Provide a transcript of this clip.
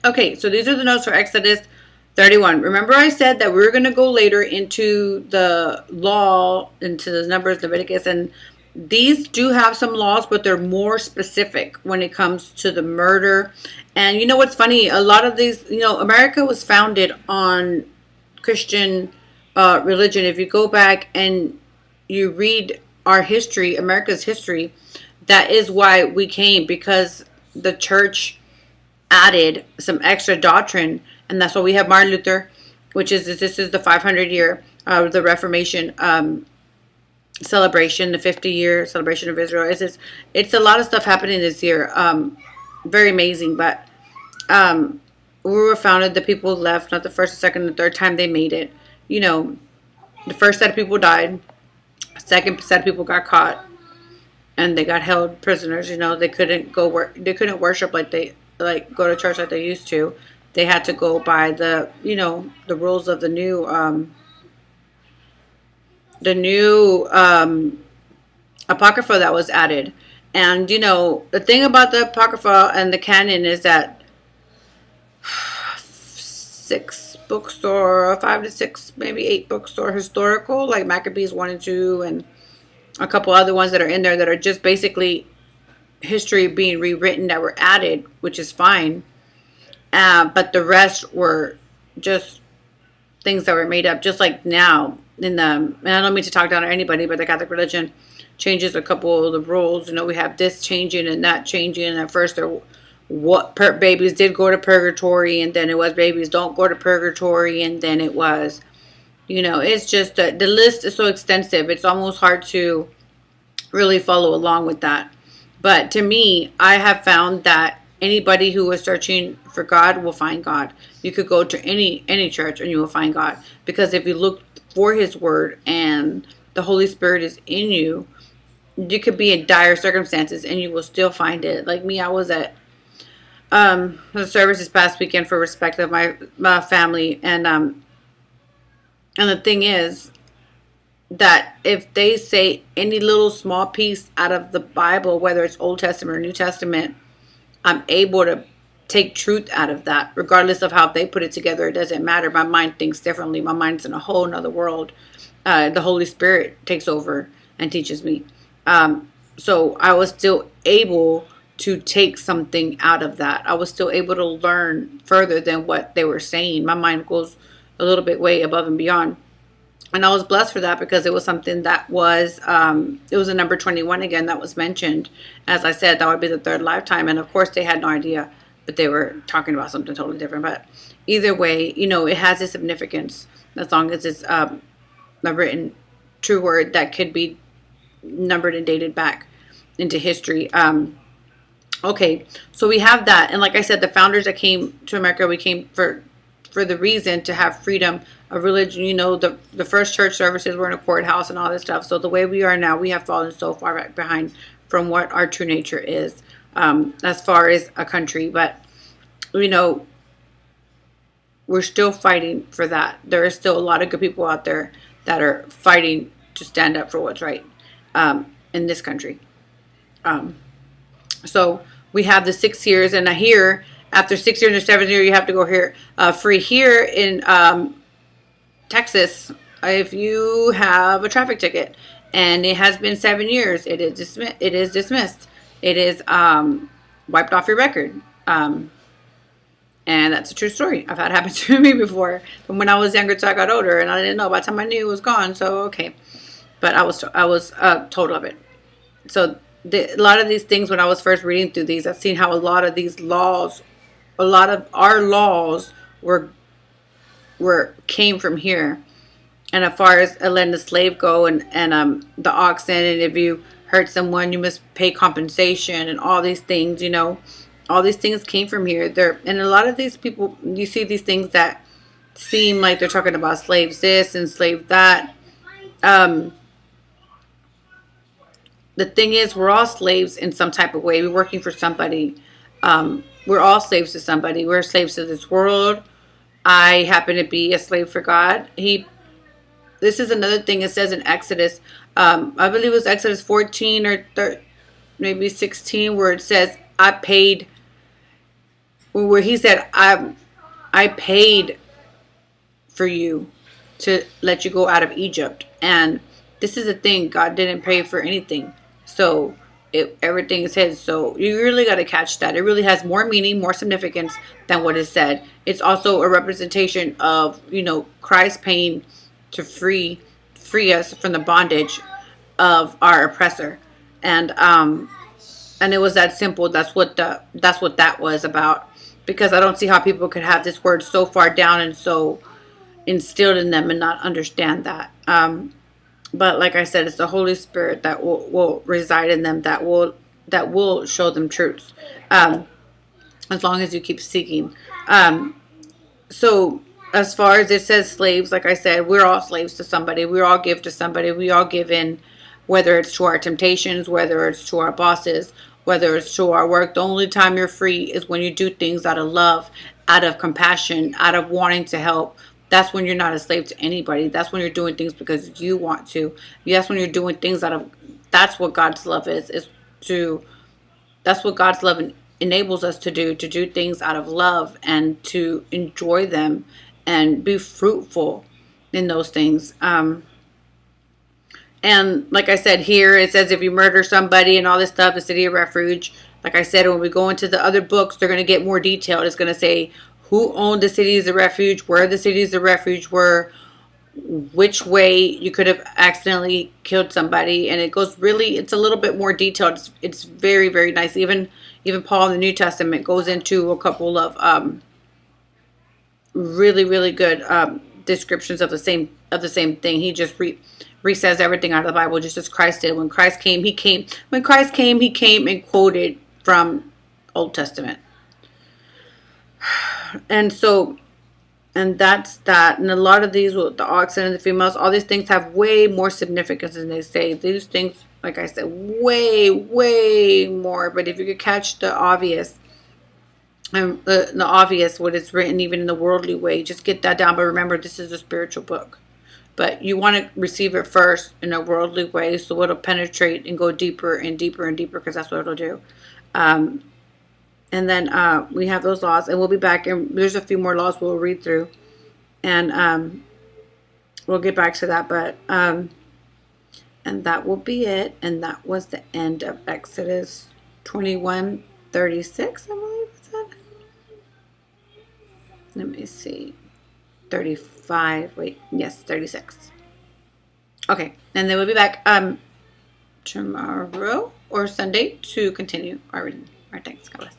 Okay, so these are the notes for Exodus 31. Remember I said that we are going to go later into the law, into the Numbers, Leviticus, and these do have some laws, but they're more specific when it comes to the murder. And you know what's funny? A lot of these, America was founded on Christian religion. If you go back and you read our history, America's history, that is why we came, because the church added some extra doctrine, and that's why we have Martin Luther, which is this is the 500 year of the Reformation celebration, the 50-year celebration of Israel. It's a lot of stuff happening this year. Very amazing, but we were founded. The people left, not the first, second, and third time they made it. The first set of people died. Second set of people got caught, and they got held prisoners. They couldn't go work. They couldn't worship like go to church like they used to. They had to go by the rules of the new apocrypha that was added. And the thing about the apocrypha and the canon is that 6 books, or 5 to 6, maybe 8 books, are historical, like Maccabees 1 and 2, and a couple other ones that are in there that are just basically history being rewritten that were added, which is fine. But the rest were just things that were made up, just like now. And I don't mean to talk down to anybody, but the Catholic religion changes a couple of the rules. We have this changing and that changing. And at first, babies did go to purgatory, and then it was babies don't go to purgatory, and then it was, it's just the list is so extensive. It's almost hard to really follow along with that. But to me, I have found that anybody who is searching for God will find God. You could go to any church and you will find God, because if you look for His Word and the Holy Spirit is in you, you could be in dire circumstances and you will still find it. Like me, I was at the service this past weekend for respect of my family, and the thing is that if they say any little small piece out of the Bible, whether it's Old Testament or New Testament, I'm able to take truth out of that, regardless of how they put it together. It doesn't matter. My mind thinks differently. My mind's in a whole nother world. The Holy Spirit takes over and teaches me. So I was still able to take something out of that. I was still able to learn further than what they were saying. My mind goes a little bit way above and beyond. And I was blessed for that, because it was something that was, it was a number 21 again that was mentioned. As I said, that would be the third lifetime. And of course, they had no idea, but they were talking about something totally different. But either way, it has a significance, as long as it's a written true word that could be numbered and dated back into history. Okay, so we have that. And like I said, the founders that came to America, we came for the reason to have freedom of religion. The first church services were in a courthouse and all this stuff. So the way we are now, we have fallen so far back behind from what our true nature is, as far as a country. But, we're still fighting for that. There is still a lot of good people out there that are fighting to stand up for what's right in this country. So we have the 6 years, and here, after 6 years or 7 years, you have to go here free. Here in Texas, if you have a traffic ticket and it has been 7 years, it is dismissed. It is wiped off your record. And that's a true story. I've had it happen to me before, from when I was younger till I got older, and I didn't know. By the time I knew, it was gone. So okay, but I was told of it. So a lot of these things, when I was first reading through these, I've seen how a lot of these laws, a lot of our laws came from here. And as far as letting the slave go, and the oxen, and if you hurt someone, you must pay compensation, and all these things, all these things came from here. And a lot of these people, you see these things that seem like they're talking about slaves this and slave that. The thing is, we're all slaves in some type of way. We're working for somebody. We're all slaves to somebody. We're slaves to this world. I happen to be a slave for God. This is another thing it says in Exodus. I believe it was Exodus 14 or maybe 16, where it says, I paid where he said, I paid for you to let you go out of Egypt. And this is the thing, God didn't pay for anything. So everything is his. So you really got to catch that. It really has more meaning, more significance than what is said. It's also a representation of, Christ paying to free us from the bondage of our oppressor. And it was that simple. That's what that was about. Because I don't see how people could have this word so far down and so instilled in them and not understand that. But like I said, it's the Holy Spirit that will reside in them, that will show them truths, as long as you keep seeking. So as far as it says slaves, like I said, we're all slaves to somebody. We all give to somebody. We all give in, whether it's to our temptations, whether it's to our bosses, whether it's to our work. The only time you're free is when you do things out of love, out of compassion, out of wanting to help. That's when you're not a slave to anybody. That's when you're doing things because you want to. That's when you're doing things out of, that's what God's love is to, that's what God's love enables us to do things out of love and to enjoy them and be fruitful in those things. And like I said, here it says if you murder somebody and all this stuff, the city of refuge. Like I said, when we go into the other books, they're going to get more detailed. It's going to say who owned the cities of refuge, where the cities of refuge were, which way you could have accidentally killed somebody. And it goes really, it's a little bit more detailed. It's very, very nice. Even Paul in the New Testament goes into a couple of really, really good descriptions of the same thing. He just re-says everything out of the Bible, just as Christ did. When Christ came, he came and quoted from Old Testament. And so, and that's that. And a lot of these, the oxen and the females, all these things have way more significance than they say. These things, like I said, way, way more. But if you could catch the obvious, the obvious, what it's written, even in the worldly way, just get that down. But remember, this is a spiritual book. But you want to receive it first in a worldly way, so it'll penetrate and go deeper and deeper and deeper, because that's what it'll do. And then we have those laws, and we'll be back. And there's a few more laws we'll read through, and we'll get back to that. But and that will be it. And that was the end of Exodus 21:36, I believe it said. Let me see. 35. Wait, yes, 36. Okay, and then we'll be back tomorrow or Sunday to continue our reading. All right, thanks. God bless.